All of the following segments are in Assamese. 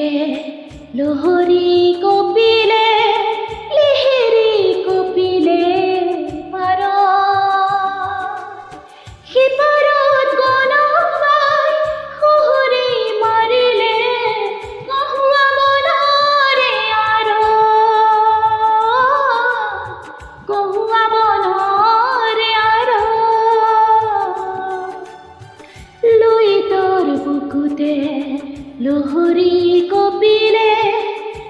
বুকুতে লহৰী কপিলে লিহিৰি কপিলে পাৰ সিপাৰত গণবাই সুহুৰি মাৰিলে কহুৱা বনৰে কহুৱা বনৰে লুইতৰ বুকুতে লহৰী কপিলে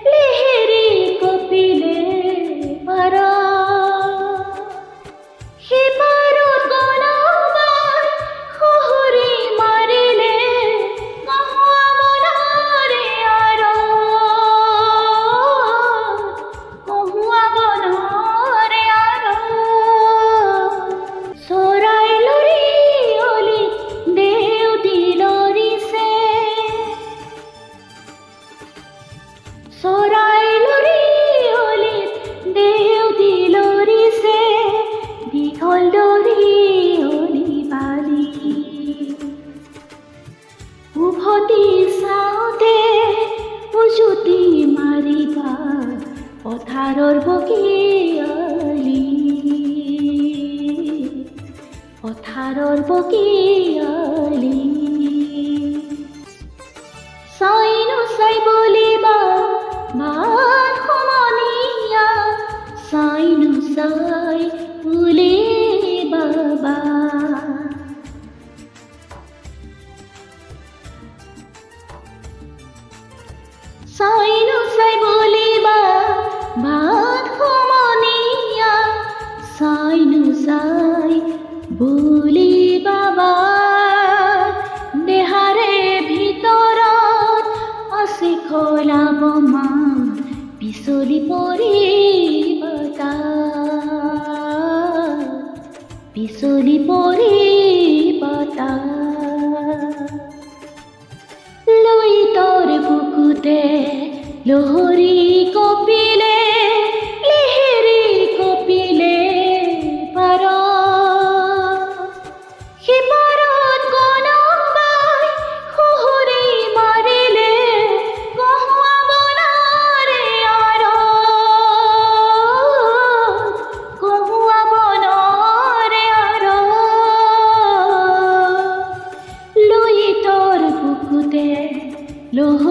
লিহিৰি কপিলে পাৰ সিপাৰত গণবাই সুহুৰি মাৰিলে কহুৱা বনৰে কহুৱা বনৰে চৰাই লৰি অলি দেউতি লৰিছে চৰাই লৰি অলিত দেউতি লৰিছে দীঘল দৰি অলি বালি উভতি চাওঁতে উজুতি মাৰিবা পথাৰৰ বগীয়ালি পথাৰৰ বগীয়ালি চাইনো চাই বলিবা ভাত সমনীয়া চাইনো চাই বুলিবা চাইনো চাই বলিবা ভাত সমনীয়া চাইনো চাই বুলিবা দেহাৰে ভিতৰত আছে খোলা বোমা পিছলি পৰিবা পিছলি পৰিবা লুইতৰ বুকুতে লহৰী কপিলে লিহিৰি কপিলে পাৰ সিপাৰত গণবাই সুহুৰি মাৰিলে কহুৱা বনৰে কহুৱা বনৰে লুইতৰ বুকুতে লহৰী